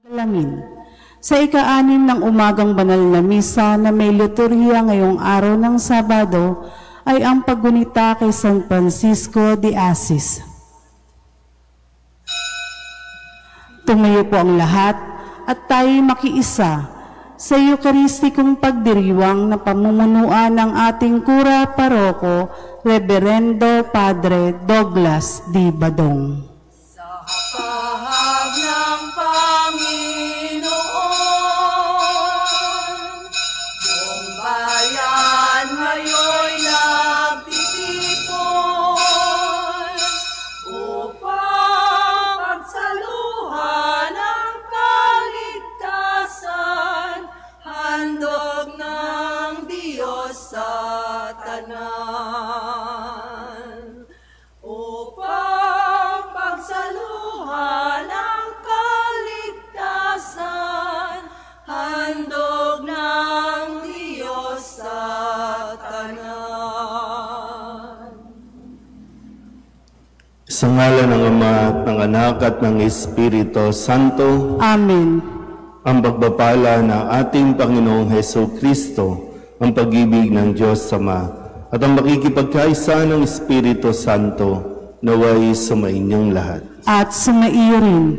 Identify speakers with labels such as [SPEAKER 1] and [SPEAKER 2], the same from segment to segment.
[SPEAKER 1] Dalangin. Sa ika-6 ng umagang banal na misa na may liturhiya ngayong araw ng Sabado ay ang paggunita kay San Francisco de Assis. Tumayo po ang lahat at tayo makiisa sa Eucharistikong pagdiriwang na pamumunuan ng ating kura paroko, Reverendo Padre Douglas D. Badong.
[SPEAKER 2] Sa hapahag ng Panginoon, buong bayan ngayon'y nagtitipon upang pagsaluhan ang kaligtasan, handog ng Diyos sa tanan. Upang pagsaluhan ang kaligtasan, handog ng Diyos sa tanan.
[SPEAKER 3] Sa ngalan ng Ama at ng Anak at ng Espiritu Santo.
[SPEAKER 1] Amen.
[SPEAKER 3] Ang pagpapala ng ating Panginoong Hesukristo, ang pag-ibig ng Diyos Ama, at ang makikipagkaisa ng Espiritu Santo naway sumainyong lahat.
[SPEAKER 1] At sumaiyo rin.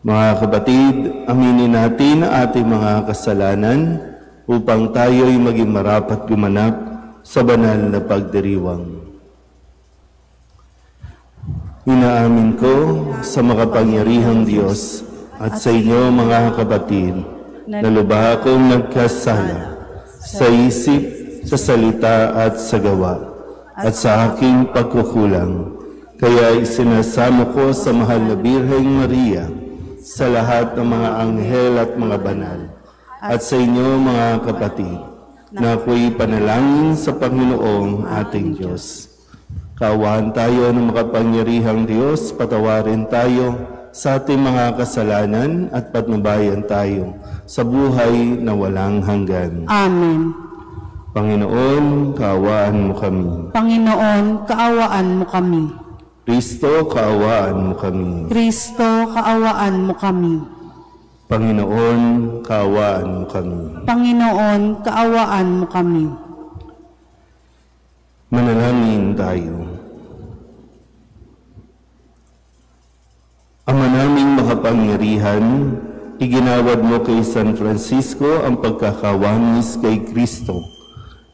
[SPEAKER 3] Mga kapatid, aminin natin ang ating mga kasalanan upang tayo'y maging marapat gumanap sa banal na pagdiriwang. Inaamin ko sa makapangyarihang Diyos at sa inyo mga kapatid na lubha akong nagkasala sa isip, sa salita at sa gawa at sa aking pagkukulang. Kaya isinasamo ko sa mahal na Birheng Maria, sa lahat ng mga anghel at mga banal, at sa inyo mga kapatid, na ako'y panalangin sa Panginoong ating Diyos. Kaawaan tayo ng makapangyarihang Diyos, patawarin tayo sa ating mga kasalanan at patnubayan tayo sa buhay na walang hanggan.
[SPEAKER 1] Amen.
[SPEAKER 3] Panginoon, kaawaan mo kami.
[SPEAKER 1] Panginoon, kaawaan mo kami.
[SPEAKER 3] Kristo, kaawaan mo kami.
[SPEAKER 1] Kristo, kaawaan mo kami.
[SPEAKER 3] Panginoon, kaawaan mo kami.
[SPEAKER 1] Panginoon, kaawaan mo kami.
[SPEAKER 3] Manalangin tayo. Ama naming makapangyarihan, iginawad mo kay San Francisco ang pagkakawangis kay Kristo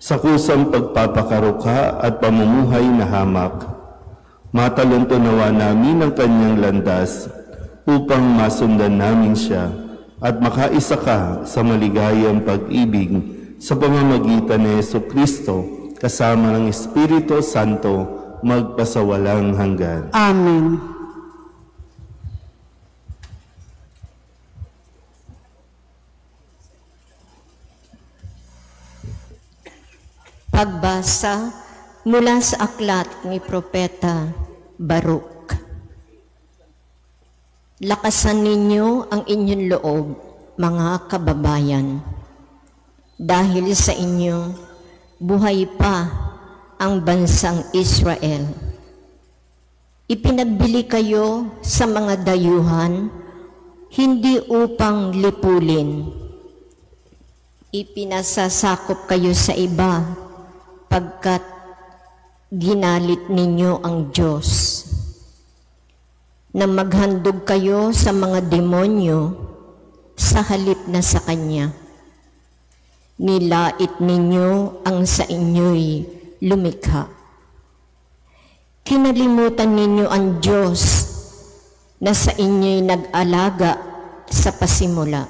[SPEAKER 3] sa kusang pagpapakaruka at pamumuhay na hamak. Mataluntunawa namin ang kanyang landas upang masundan namin siya at makaisa ka sa maligayang pag-ibig sa pamamagitan ni Jesucristo kasama ng Espiritu Santo magpasawalang hanggan.
[SPEAKER 1] Amen.
[SPEAKER 4] Pagbasa mula sa aklat ni Propeta Baruk. Lakasan ninyo ang inyong loob, mga kababayan. Dahil sa inyo, buhay pa ang bansang Israel. Ipinagbili kayo sa mga dayuhan, hindi upang lipulin. Ipinasasakop kayo sa iba, pagkat ginalit ninyo ang Diyos. Nang maghandog kayo sa mga demonyo, sa halip na sa Kanya. Nilait ninyo ang sa inyo'y lumikha. Kinalimutan ninyo ang Diyos na sa inyo'y nag-alaga sa pasimula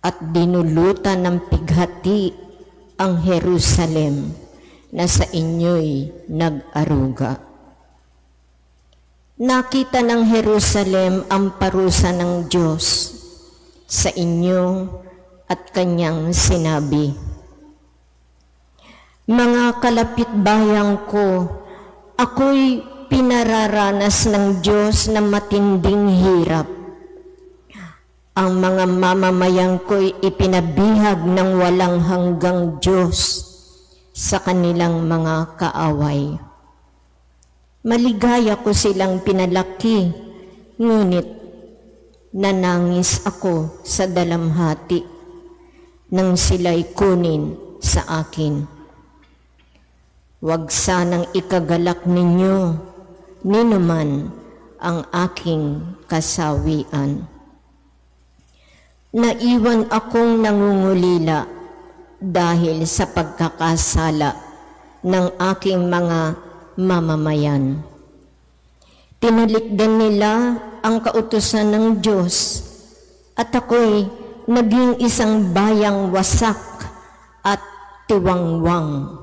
[SPEAKER 4] at dinulutan ng pighati ang Jerusalem na sa inyo'y nag-aruga. Nakita ng Jerusalem ang parusa ng Diyos sa inyo at Kanyang sinabi, mga kalapitbayang ko, ako'y pinararanas ng Diyos na matinding hirap. Ang mga mamamayan ko'y ipinabihag ng walang hanggang Diyos sa kanilang mga kaaway. Maligaya ko silang pinalaki, ngunit nanangis ako sa dalamhati nang sila'y kunin sa akin. Huwag sanang ikagalak ninyo ninuman ang aking kasawian. Naiwan akong nangungulila dahil sa pagkakasala ng aking mga mamamayan. Tinalikdan nila ang kautusan ng Diyos at ako'y naging isang bayang wasak at tiwangwang.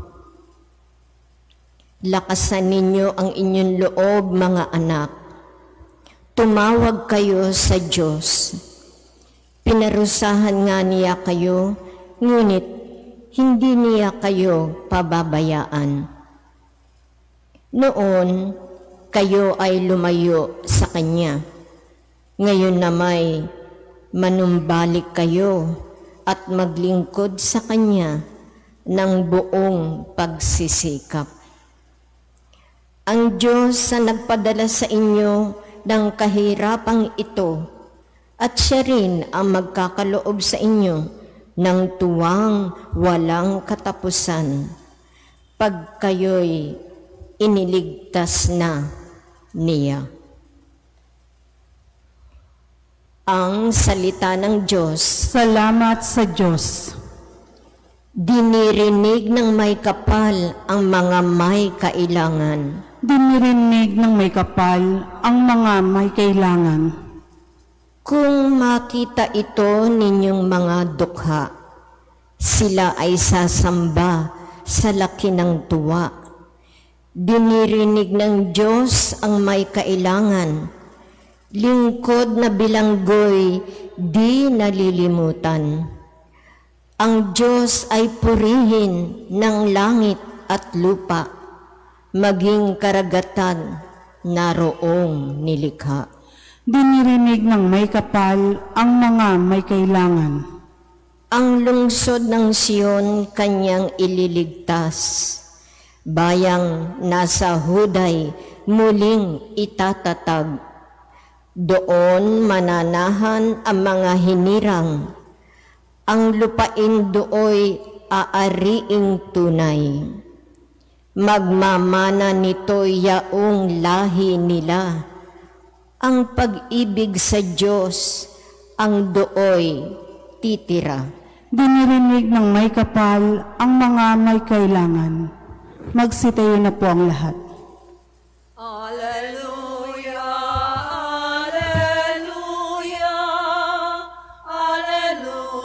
[SPEAKER 4] Lakasan ninyo ang inyong loob, mga anak. Tumawag kayo sa Diyos. Pinarusahan nga niya kayo, ngunit hindi niya kayo pababayaan. Noon, kayo ay lumayo sa Kanya. Ngayon na may manumbalik kayo at maglingkod sa Kanya ng buong pagsisikap. Ang Diyos na nagpadala sa inyo ng kahirapang ito at siya rin ang magkakaloob sa inyo ng tuwang walang katapusan pag kayo'y iniligtas na niya. Ang salita ng Diyos.
[SPEAKER 1] Salamat sa Diyos.
[SPEAKER 4] Dinirinig ng may kapal ang mga may kailangan.
[SPEAKER 1] Dinirinig ng may kapal ang mga may kailangan.
[SPEAKER 4] Kung makita ito ninyong mga dukha, sila ay sasamba sa laki ng tuwa. Dinirinig ng Diyos ang may kailangan. Lingkod na bilanggoy di nalilimutan. Ang Diyos ay purihin ng langit at lupa, maging karagatan naroong nilikha.
[SPEAKER 1] Dinirinig ng may kapal ang mga may kailangan.
[SPEAKER 4] Ang lungsod ng Sion kanyang ililigtas. Bayang nasa Huday muling itatatag. Doon mananahan ang mga hinirang. Ang lupain dooy aariing tunay. Magmamana nito'y yaong lahi nila. Ang pag-ibig sa Diyos ang dooy titira.
[SPEAKER 1] Dinirinig ng may kapal ang mga may kailangan. Magsitayo na po ang lahat.
[SPEAKER 2] Alleluia, alleluia, alleluia,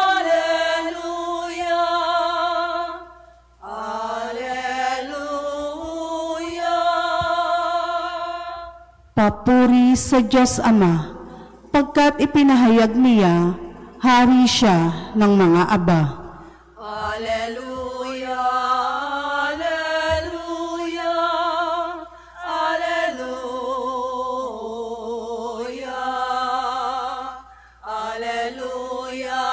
[SPEAKER 2] alleluia, alleluia, alleluia.
[SPEAKER 1] Papuri sa Diyos Ama, pagkat ipinahayag niya, hari siya ng mga aba.
[SPEAKER 2] Alleluia, alleluia, alleluia,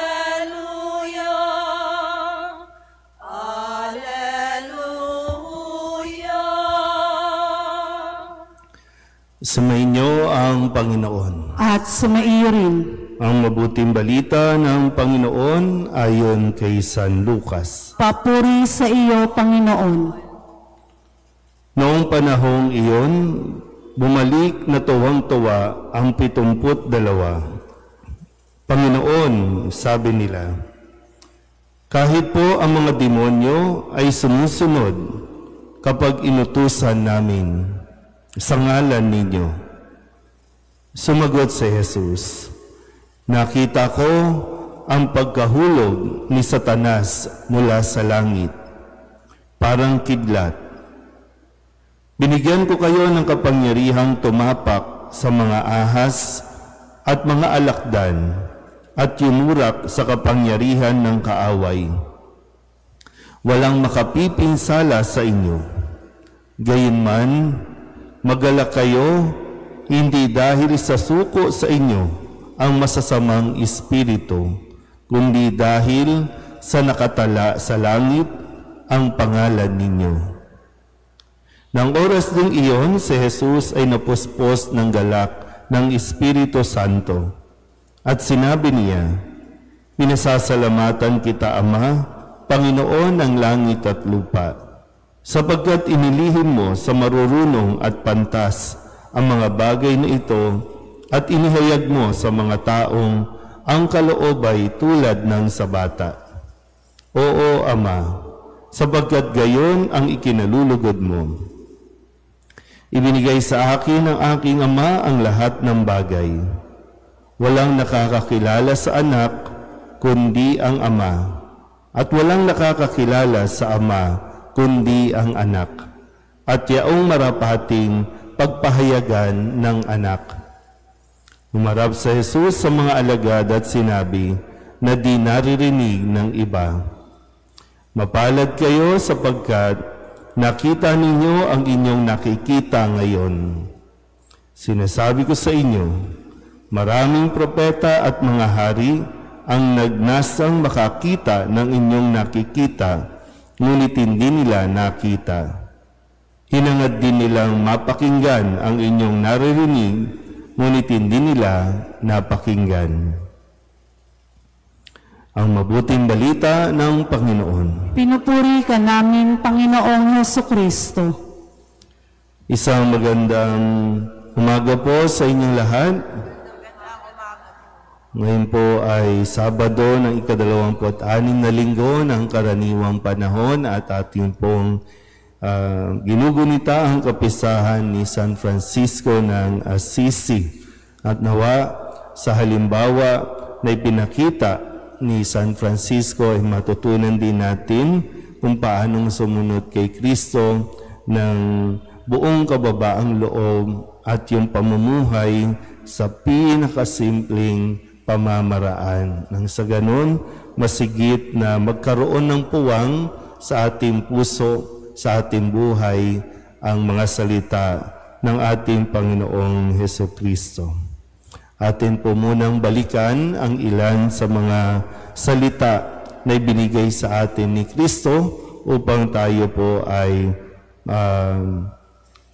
[SPEAKER 2] alleluia, alleluia, alleluia.
[SPEAKER 3] Sumainyo ang Panginoon.
[SPEAKER 1] At sumaiyo rin.
[SPEAKER 3] Ang mabuting balita ng Panginoon ayon kay San Lucas.
[SPEAKER 1] Papuri sa iyo, Panginoon.
[SPEAKER 3] Noong panahong iyon, bumalik na tuwang-tuwa ang 72. Panginoon, sabi nila, kahit po ang mga demonyo ay sumusunod kapag inutusan namin sa ngalan ninyo. Sumagot si Jesus, nakita ko ang pagkahulog ni Satanas mula sa langit, parang kidlat. Binigyan ko kayo ng kapangyarihang tumapak sa mga ahas at mga alakdan at yumurak sa kapangyarihan ng kaaway. Walang makapipinsala sa inyo. Gayunman, magalak kayo, hindi dahil sa suko sa inyo ang masasamang espiritu, kundi dahil sa nakatala sa langit ang pangalan ninyo. Nang oras ding iyon, si Jesus ay napuspos ng galak ng Espiritu Santo. At sinabi niya, "Pinasasalamatan kita, Ama, Panginoon ng langit at lupa, sapagkat inilihim mo sa marurunong at pantas ang mga bagay na ito at inihayag mo sa mga taong ang kaloob ay tulad ng sa bata. Oo, Ama, sapagkat gayon ang ikinalulugod mo. Ibinigay sa akin ng aking Ama ang lahat ng bagay. Walang nakakakilala sa anak, kundi ang Ama, at walang nakakakilala sa Ama, kundi ang anak, at yaong marapating pagpahayagan ng anak." Humarap sa Jesus sa mga alagad at sinabi na di naririnig ng iba, "Mapalad kayo sapagkat nakita ninyo ang inyong nakikita ngayon. Sinasabi ko sa inyo, maraming propeta at mga hari ang nagnasang makakita ng inyong nakikita, ngunit hindi nila nakita. Hinangad din nilang mapakinggan ang inyong naririnig, ngunit hindi nila napakinggan." Ang mabuting balita ng Panginoon.
[SPEAKER 1] Pinupuri ka namin, Panginoong Hesukristo.
[SPEAKER 3] Isang magandang umaga po sa inyong lahat. Ngayon po ay Sabado ng ika-26 na linggo ng karaniwang panahon at ating pong ginugunita ang kapistahan ni San Francisco ng Assisi. At nawa sa halimbawa na ipinakita ni San Francisco ay matutunan din natin kung paanong sumunod kay Kristo ng buong kababaang loob at yung pamumuhay sa pinakasimpleng pamamaraan. Nang sa ganun, masigit na magkaroon ng puwang sa ating puso, sa ating buhay, ang mga salita ng ating Panginoong Hesukristo. Atin po munang balikan ang ilan sa mga salita na ibinigay sa atin ni Kristo upang tayo po ay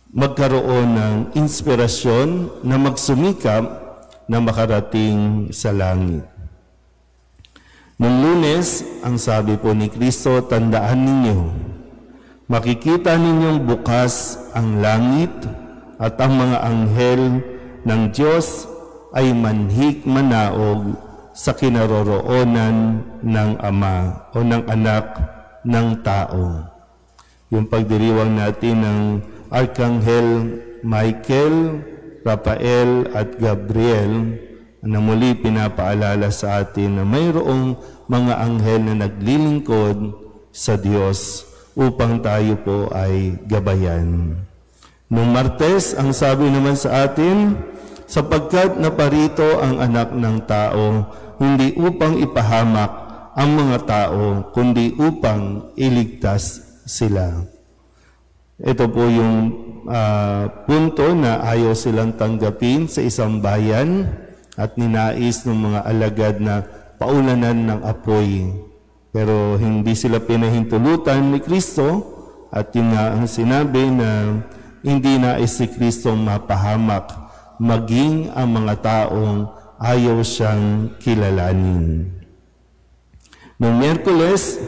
[SPEAKER 3] magkaroon ng inspirasyon na magsumikap na makarating sa langit. Noong Lunes, ang sabi po ni Kristo, "Tandaan ninyo, makikita ninyong bukas ang langit at ang mga anghel ng Diyos ay manhik manaog sa kinaroroonan ng Ama o ng Anak ng Tao." Yung pagdiriwang natin ng Arkanghel Michael, Rafael at Gabriel na muli pinapaalala sa atin na mayroong mga anghel na naglilingkod sa Diyos upang tayo po ay gabayan. Noong Martes, ang sabi naman sa atin, "Sapagkat naparito ang Anak ng Tao, hindi upang ipahamak ang mga tao, kundi upang iligtas sila." Ito po yung punto na ayaw silang tanggapin sa isang bayan at ninais ng mga alagad na paulanan ng apoy. Pero hindi sila pinahintulutan ni Kristo at yun nga ang sinabi na hindi nais si Kristo mapahamak, maging ang mga taong ayaw siyang kilalanin. Noong Miyerkules,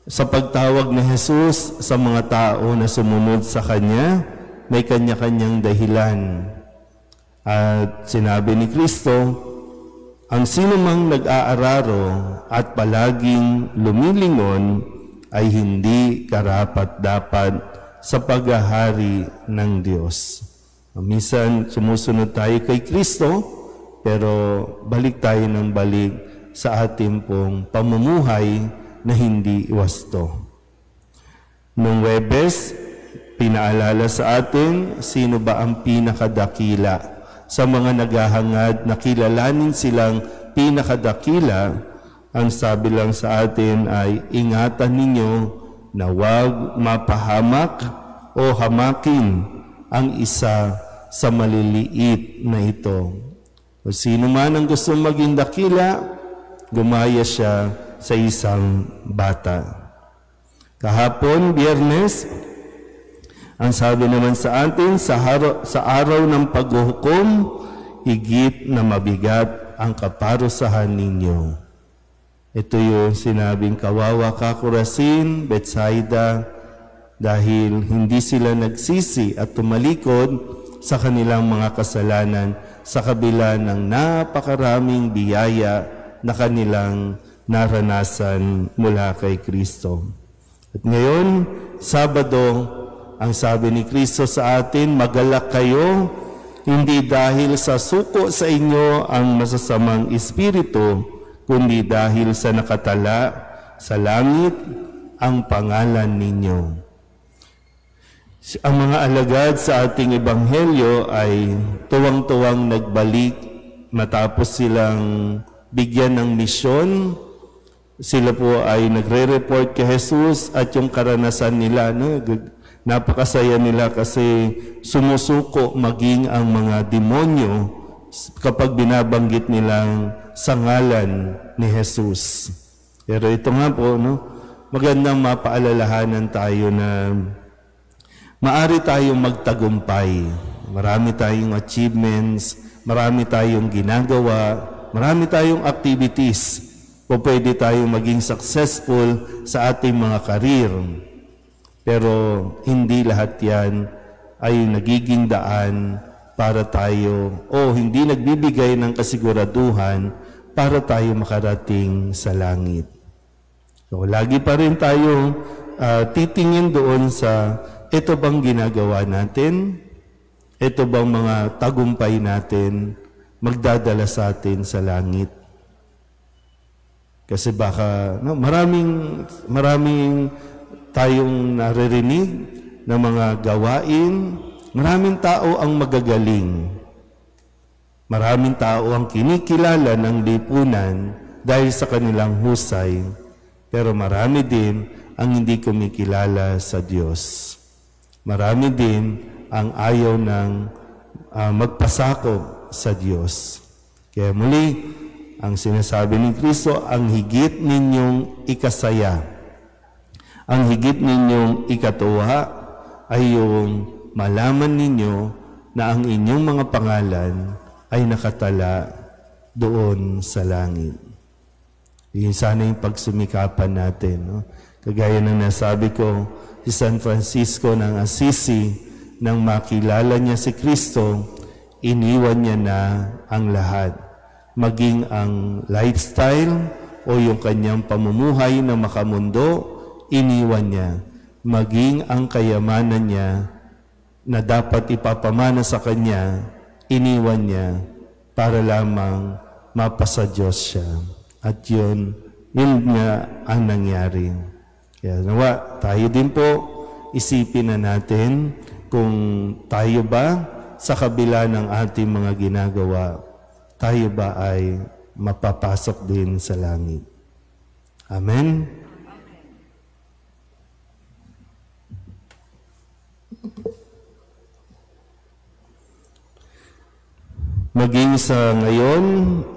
[SPEAKER 3] sa pagtawag ni Jesus sa mga tao na sumunod sa Kanya, may kanya-kanyang dahilan. At sinabi ni Kristo, ang sinumang nag-aararo at palaging lumilingon ay hindi karapat-dapat sa paghahari ng Diyos. Minsan sumusunod tayo kay Kristo, pero balik tayo ng balik sa ating pong pamumuhay na hindi wasto. Noong Huwebes, pinaalala sa atin sino ba ang pinakadakila. Sa mga naghahangad na kilalanin silang pinakadakila, ang sabi lang sa atin ay ingatan ninyo na huwag mapahamak o hamakin ang isa sa maliliit na ito. O sino man ang gustong maging dakila, gumaya siya sa isang bata. Kahapon, Biyernes, ang sabi naman sa atin, sa araw ng paghuhukom, higit na mabigat ang kaparusahan ninyo. Ito yung sinabing kawawa ka Corazin, Betsaida, dahil hindi sila nagsisi at tumalikod sa kanilang mga kasalanan sa kabila ng napakaraming biyaya na kanilang naranasan mula kay Kristo. At ngayon, Sabado, ang sabi ni Kristo sa atin, magalak kayo, hindi dahil sa suko sa inyo ang masasamang espiritu, kundi dahil sa nakatala sa langit ang pangalan ninyo. Ang mga alagad sa ating ebanghelyo ay tuwang-tuwang nagbalik matapos silang bigyan ng misyon. Sila po ay nagre-report kay Jesus at yung karanasan nila, napakasaya nila kasi sumusuko maging ang mga demonyo kapag binabanggit nilang sa ngalan ni Jesus. Pero ito nga po, magandang mapaalalahanan tayo na maari tayong magtagumpay. Marami tayong achievements, marami tayong ginagawa, marami tayong activities. O pwede tayong maging successful sa ating mga karir. Pero hindi lahat yan ay nagiging daan para tayo o hindi nagbibigay ng kasiguraduhan para tayo makarating sa langit. So, lagi pa rin tayo titingin doon sa ito bang ginagawa natin? Ito bang mga tagumpay natin magdadala sa atin sa langit? Kasi baka maraming tayong naririnig ng mga gawain, maraming tao ang magagaling. Maraming tao ang kinikilala ng lipunan dahil sa kanilang husay, pero marami din ang hindi kumikilala sa Diyos. Marami din ang ayaw ng magpasakop sa Diyos. Kaya muli, ang sinasabi ni Kristo, ang higit ninyong ikasaya, ang higit ninyong ikatuwa ay yung malaman ninyo na ang inyong mga pangalan ay nakatala doon sa langit. Yun sana yung pagsumikapan natin. Kagaya ng nasabi ko, si San Francisco ng Assisi, nang makilala niya si Kristo, iniwan niya na ang lahat. Maging ang lifestyle o yung kanyang pamumuhay na makamundo, iniwan niya. Maging ang kayamanan niya na dapat ipapamana sa kanya, iniwan niya para lamang mapasa Diyos siya. At yun nga ang nangyari. Kaya nawa, tayo din po, isipin na natin kung tayo ba sa kabila ng ating mga ginagawa, tayo ba ay mapapasok din sa langit. Amen? Maging sa ngayon,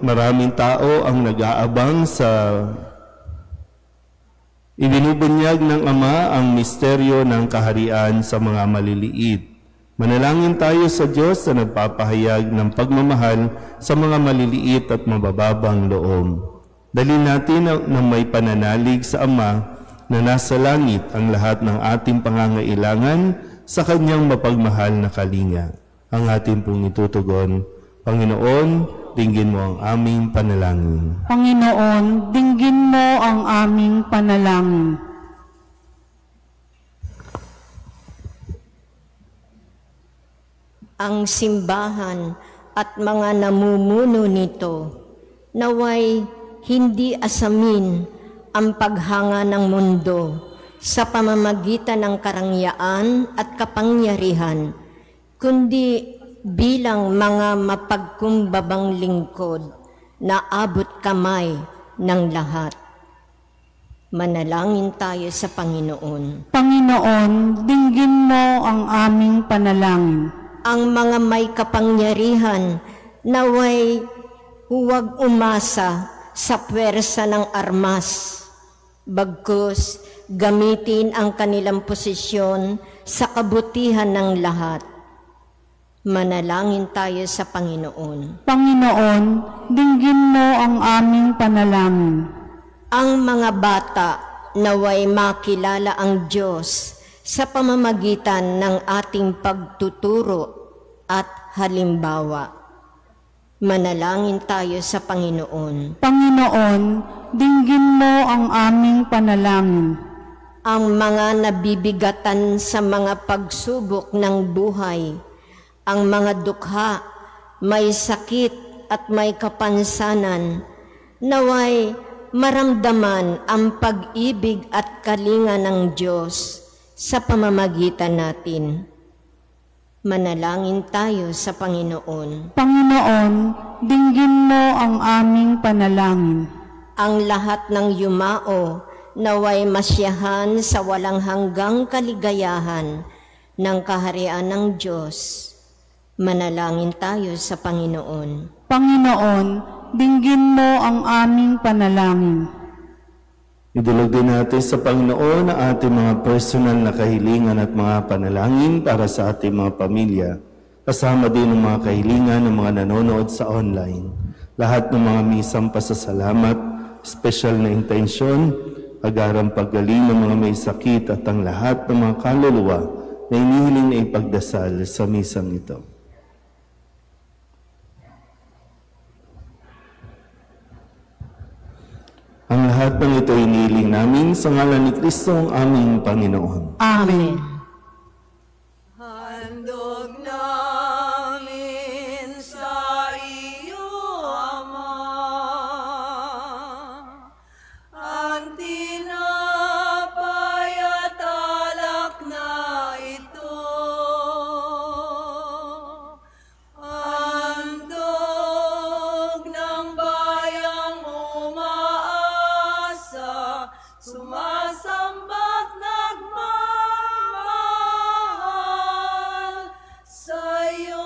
[SPEAKER 3] maraming tao ang nag-aabang sa ibinubunyag ng Ama ang misteryo ng kaharian sa mga maliliit. Manalangin tayo sa Diyos na nagpapahayag ng pagmamahal sa mga maliliit at mabababang loob. Dalhin natin na may pananalig sa Ama na nasa langit ang lahat ng ating pangangailangan sa Kanyang mapagmahal na kalinga. Ang ating pong itutugon, Panginoon, dinggin mo ang aming panalangin.
[SPEAKER 1] Panginoon, dinggin mo ang aming panalangin.
[SPEAKER 4] Ang simbahan at mga namumuno nito, naway hindi asamin ang paghanga ng mundo sa pamamagitan ng karangyaan at kapangyarihan, kundi bilang mga mapagkumbabang lingkod na abot kamay ng lahat. Manalangin tayo sa Panginoon.
[SPEAKER 1] Panginoon, dinggin mo ang aming panalangin.
[SPEAKER 4] Ang mga may kapangyarihan naway huwag umasa sa pwersa ng armas, Bagkus, gamitin ang kanilang posisyon sa kabutihan ng lahat. Manalangin tayo sa Panginoon.
[SPEAKER 1] Panginoon, dinggin mo ang aming panalangin.
[SPEAKER 4] Ang mga bata naway makilala ang Diyos sa pamamagitan ng ating pagtuturo at halimbawa. Manalangin tayo sa Panginoon.
[SPEAKER 1] Panginoon, dinggin mo ang aming panalangin.
[SPEAKER 4] Ang mga nabibigatan sa mga pagsubok ng buhay, ang mga dukha, may sakit at may kapansanan, naway maramdaman ang pag-ibig at kalinga ng Diyos sa pamamagitan natin. Manalangin tayo sa Panginoon.
[SPEAKER 1] Panginoon, dinggin mo ang aming panalangin.
[SPEAKER 4] Ang lahat ng yumao naway masyahan sa walang hanggang kaligayahan ng kaharian ng Diyos. Manalangin tayo sa Panginoon.
[SPEAKER 1] Panginoon, dinggin mo ang aming panalangin.
[SPEAKER 3] Idulog din natin sa Panginoon ang ating mga personal na kahilingan at mga panalangin para sa ating mga pamilya. Kasama din ang mga kahilingan ng mga nanonood sa online. Lahat ng mga misang pasasalamat, special na intensyon, agarang paggaling ng mga may sakit at ang lahat ng mga kaluluwa na inihiling na ipagdasal sa misang ito. Ang lahat ng ito inihiling namin sa ngalan ni Kristo ang aming Panginoon.
[SPEAKER 1] Amen.
[SPEAKER 2] Handog namin sa iyo, Ama, ang tinapay at alak na ito. Handog ng bayang umaasa, sumasamba't nagmamahal sa'yo.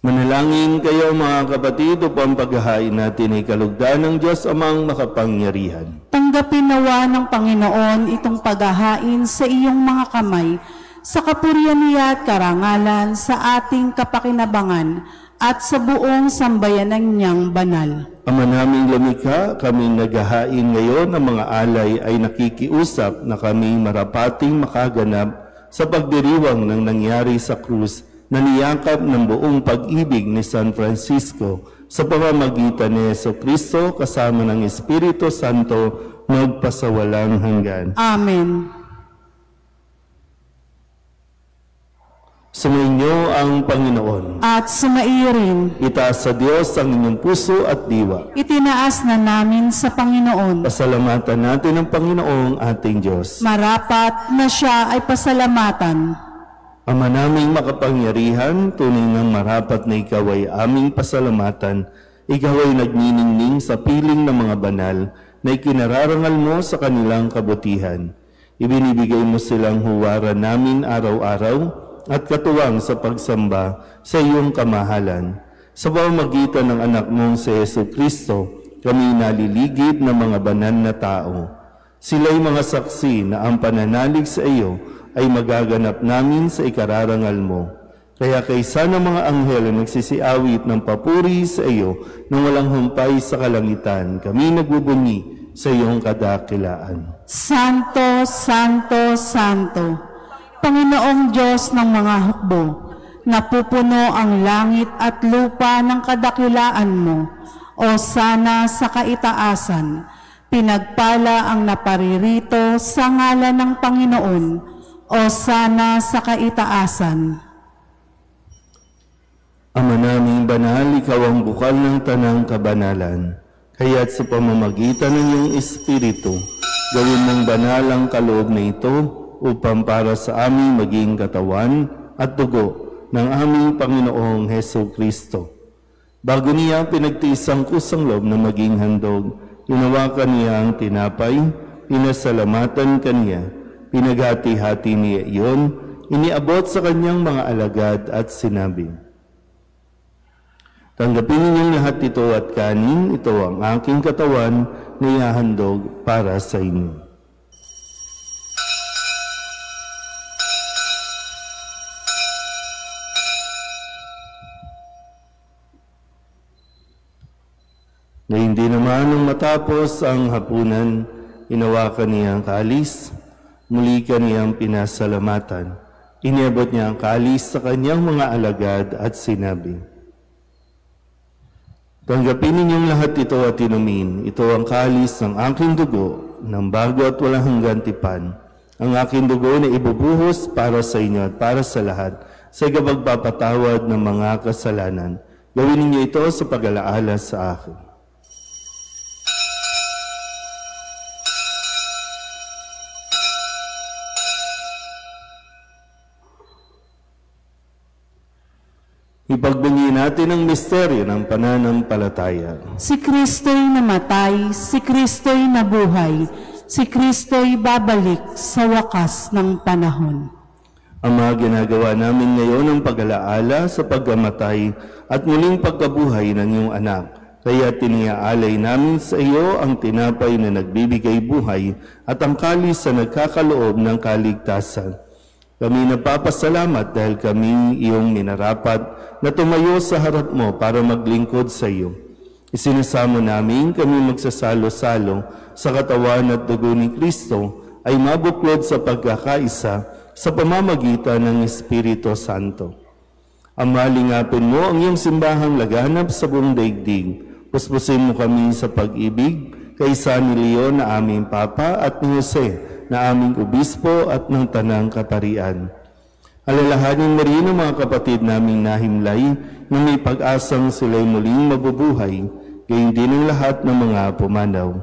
[SPEAKER 3] Manalangin kayo mga kapatid upang paghahain natin ay kalugdan ng Diyos amang makapangyarihan.
[SPEAKER 1] Tanggapin nawa ng Panginoon itong paghahain sa iyong mga kamay, sa kapurihan niya at karangalan sa ating kapakinabangan at sa buong sambayanan niyang banal.
[SPEAKER 3] Ama naming lumikha, kaming naghahain ngayon ng mga alay ay nakikiusap na kami marapating makaganap sa pagdiriwang ng nangyari sa krus na niyakap ng buong pag-ibig ni San Francisco sa pamamagitan ni Jesucristo kasama ng Espiritu Santo magpasawalang hanggan.
[SPEAKER 1] Amen.
[SPEAKER 3] Sumainyo ang Panginoon.
[SPEAKER 1] At sumairin,
[SPEAKER 3] Itaas sa Diyos ang inyong puso at diwa.
[SPEAKER 1] itinaas na namin sa Panginoon.
[SPEAKER 3] Pasalamatan natin ang Panginoong ating Diyos.
[SPEAKER 1] Marapat na siya ay pasalamatan.
[SPEAKER 3] Ama naming makapangyarihan, tunay ng marapat na ikaw ay aming pasalamatan. Ikaw ay nagniningning sa piling ng mga banal na ikinararangal mo sa kanilang kabutihan. Ibinibigay mo silang huwaran namin araw-araw at katuwang sa pagsamba sa iyong kamahalan. Sa pamamagitan ng anak mong si Jesucristo, kami naliligid ng mga banal na tao. Sila'y mga saksi na ang pananalig sa iyo ay magaganap namin sa ikararangal mo. Kaya kaysa ng mga anghel na nagsisiawit ng papuri sa iyo nang walang humpay sa kalangitan, kami nagbubunyi sa iyong kadakilaan.
[SPEAKER 1] Santo, Santo, Santo, Panginoong Diyos ng mga hukbo, napupuno ang langit at lupa ng kadakilaan mo, o sana sa kaitaasan, pinagpala ang naparirito sa ngalan ng Panginoon, o sana sa kaitaasan.
[SPEAKER 3] Ama naming banal, ikaw ang bukal ng tanang kabanalan. Kaya't sa pamamagitan ng iyong Espiritu, gawin mong banal ang kaloob na ito, upang para sa aming maging katawan at dugo ng aming Panginoong Jesucristo. Bago niya pinagtiis ang kusang loob na maging handog, hinawakan niya ang tinapay, pinasalamatan kaniya, pinaghati-hati niya iyon, iniabot sa kanyang mga alagad at sinabi, "Tanggapin ninyong lahat ito at kanin, ito ang aking katawan na ihahandog para sa inyo." Ngayon din naman nung matapos ang hapunan, inawakan niya ang kalis, muli kaniyang pinasalamatan. Iniabot niya ang kalis sa kanyang mga alagad at sinabi, "Tanggapin ninyong lahat ito at inumin. Ito ang kalis ng aking dugo, ng bago at walang hanggan tipan. Ang aking dugo na ibubuhos para sa inyo at para sa lahat, sa ikapagpapatawad ng mga kasalanan. Gawin ninyo ito sa pag-alaala sa akin." Ipagbunyi natin ang misteryo ng pananampalataya.
[SPEAKER 1] Si Kristo'y namatay, si Kristo'y nabuhay, si Kristo'y babalik sa wakas ng panahon.
[SPEAKER 3] Ama, ginagawa namin ngayon ang pag-alaala sa pagkamatay at muling pagkabuhay ng iyong anak. Kaya tiniaalay namin sa iyo ang tinapay na nagbibigay buhay at ang kalis na nagkakaloob ng kaligtasan. Kami nagpapasalamat dahil kami iyong minarapat na tumayo sa harap mo para maglingkod sa iyo. Isinasamo namin kami magsasalo-salo sa katawan at dugo ni Kristo ay mabuklod sa pagkakaisa sa pamamagitan ng Espiritu Santo. Ama, lingapin mo ang iyong simbahang laganap sa buong daigdig. Puspusin mo kami sa pag-ibig kay San Leon na aming Papa at ni Jose na aming obispo at ng tanang kaparian. Alalahanin mo rin ang mga kapatid naming nahimlay na may pag-asang sila'y muling mabubuhay, gayon din ang lahat ng mga pumanaw.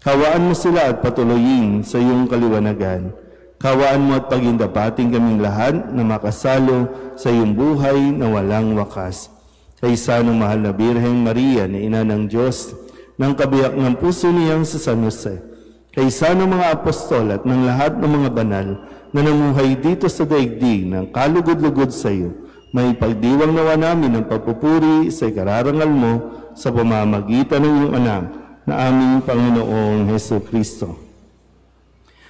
[SPEAKER 3] Kawaan mo sila at patuloyin sa iyong kaliwanagan. Kawaan mo at pagindapating kaming lahat na makasalo sa iyong buhay na walang wakas. Kaysa ng mahal na Birheng Maria na ina ng Diyos, ng kabiyak ng puso niyang sa San Jose, kaysa ng mga apostol at ng lahat ng mga banal na namuhay dito sa daigdig ng kalugod-lugod sa iyo, may pagdiwang nawa namin ng pagpupuri sa ikararangal mo sa pamamagitan ng iyong anak na aming Panginoong Hesukristo.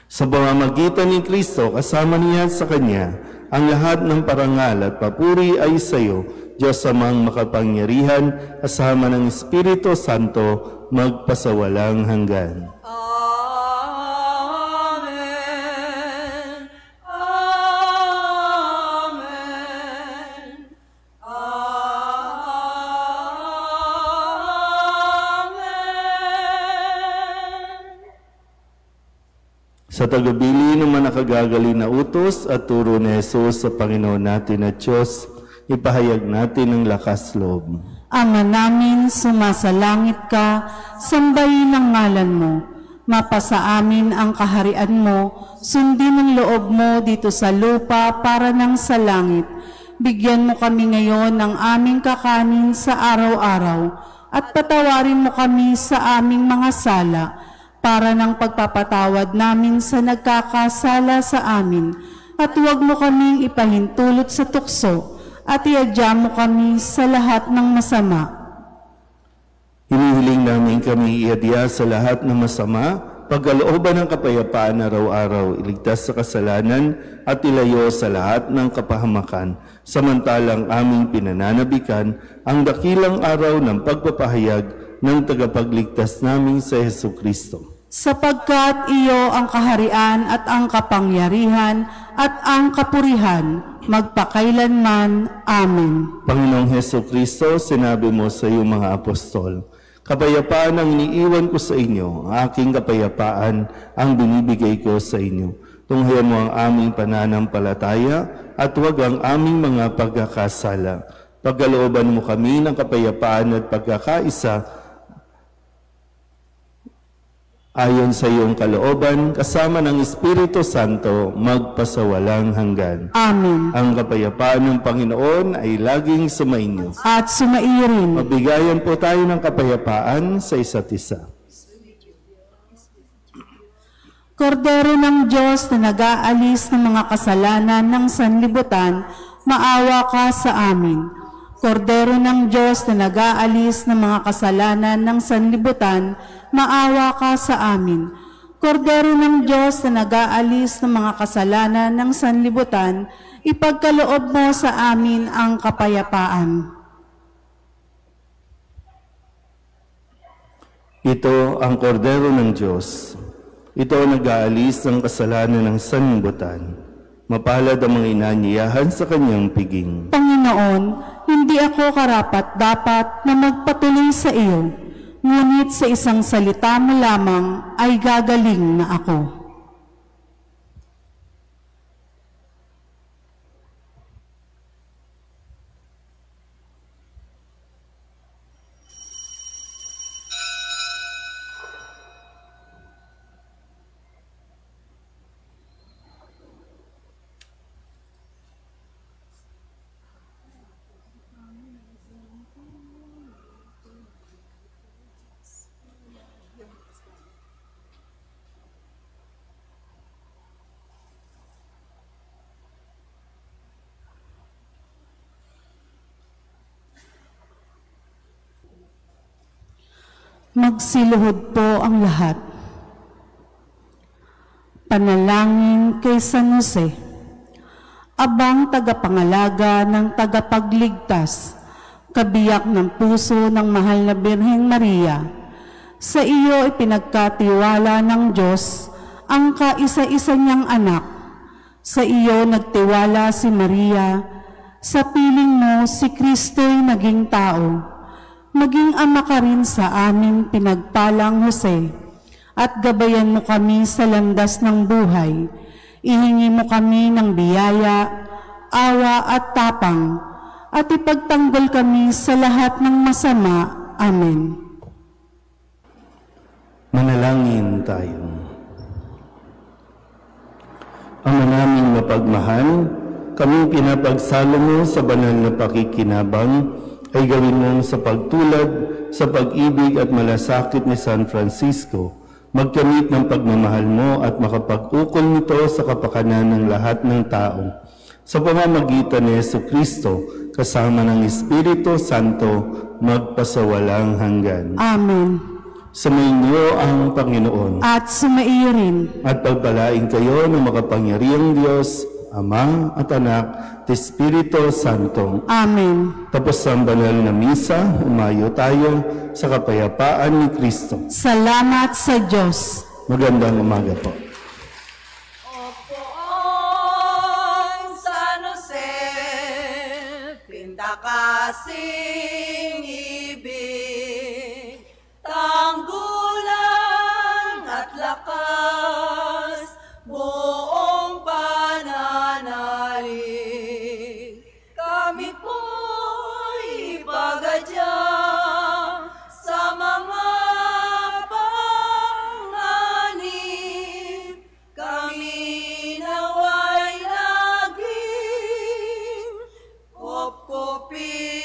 [SPEAKER 3] Sa pamamagitan ni Kristo, kasama niya sa Kanya, ang lahat ng parangal at papuri ay sa iyo, Diyos amang makapangyarihan, kasama ng Espiritu Santo, magpasawalang hanggan.
[SPEAKER 2] Amen. Amen. Amen.
[SPEAKER 3] Sa tagabili ng mga nakagagali na utos at turo ni Jesus sa Panginoon natin at Diyos, ipahayag natin ang lakas loob.
[SPEAKER 1] Ama namin, sumasalangit ka, sambahin ang ngalan mo. Mapasa amin ang kaharian mo, sundin ang loob mo dito sa lupa para nang sa langit. Bigyan mo kami ngayon ng aming kakanin sa araw-araw, at patawarin mo kami sa aming mga sala, para ng pagpapatawad namin sa nagkakasala sa amin, at huwag mo kaming ipahintulot sa tukso, at iadya mo kami sa lahat ng masama.
[SPEAKER 3] Hinihiling namin kami iadya sa lahat ng masama, pagkalooban ng kapayapaan araw-araw, iligtas sa kasalanan at ilayo sa lahat ng kapahamakan, samantalang aming pinananabikan ang dakilang araw ng pagpapahayag ng tagapagligtas namin sa Hesukristo.
[SPEAKER 1] Sapagkat iyo ang kaharian at ang kapangyarihan at ang kapurihan, magpakailanman. Amen.
[SPEAKER 3] Panginoong Hesukristo, sinabi mo sa iyong mga apostol, kapayapaan ang iniiwan ko sa inyo, ang aking kapayapaan ang binibigay ko sa inyo. Tunghayan mo ang aming pananampalataya at huwag ang aming mga pagkakasala. Pagkalooban mo kami ng kapayapaan at pagkakaisa, ayon sa iyong kalooban, kasama ng Espiritu Santo, magpasawalang hanggan.
[SPEAKER 1] Amen.
[SPEAKER 3] Ang kapayapaan ng Panginoon ay laging sumainyo.
[SPEAKER 1] At sumairin.
[SPEAKER 3] Mabigayan po tayo ng kapayapaan sa isa't isa.
[SPEAKER 1] Kordero ng Diyos na nag-aalis ng mga kasalanan ng sanlibutan, maawa ka sa amin. Kordero ng Diyos na nag-aalis ng mga kasalanan ng sanlibutan, maawa ka sa amin. Kordero ng Diyos na nag-aalis ng mga kasalanan ng sanlibutan, ipagkaloob mo sa amin ang kapayapaan.
[SPEAKER 3] Ito ang kordero ng Diyos. Ito ang nag-aalis ng kasalanan ng sanlibutan. Mapalad ang mga inanyayahan sa kanyang piging.
[SPEAKER 1] Panginoon, hindi ako karapat-dapat na magpatuloy sa iyo, ngunit sa isang salita mo lamang ay gagaling na ako. Magsiluhod po ang lahat. Panalangin kay San Jose. Abang tagapangalaga ng tagapagligtas, kabiyak ng puso ng mahal na Birheng Maria, sa iyo ipinagkatiwala ng Diyos ang kaisa-isa niyang anak. Sa iyo nagtiwala si Maria, sa piling mo si Kristo'y naging tao. Maging ama ka rin sa aming pinagpalang Jose, at gabayan mo kami sa landas ng buhay. Ihingi mo kami ng biyaya, awa at tapang, at ipagtanggol kami sa lahat ng masama. Amen.
[SPEAKER 3] Manalangin tayo. Ama naming mapagmahal, kaming pinapagsalo mo sa banal na pakikinabang, ay gawin mong sa pagtulad, sa pag-ibig at malasakit ni San Francisco, magkamit ng pagmamahal mo at makapag-ukol nito sa kapakanan ng lahat ng tao. Sa pamamagitan ni Jesucristo, kasama ng Espiritu Santo, magpasawalang hanggan.
[SPEAKER 1] Amen.
[SPEAKER 3] Sumainyo ang Panginoon.
[SPEAKER 1] At sumaiyo rin.
[SPEAKER 3] At pagpalain kayo ng makapangyarihang Diyos, Ama at Anak, at Espiritu Santo.
[SPEAKER 1] Amen.
[SPEAKER 3] Tapos ang banal na misa, umayo tayo sa kapayapaan ni Kristo.
[SPEAKER 1] Salamat sa Diyos.
[SPEAKER 3] Magandang umaga po.
[SPEAKER 2] Opoong San Jose, pindakasing ibig, tanggulan at lakas, buong pananalig. Kami po'y ipagadya sa mga panganib. Kami nawa'y laging kopkopin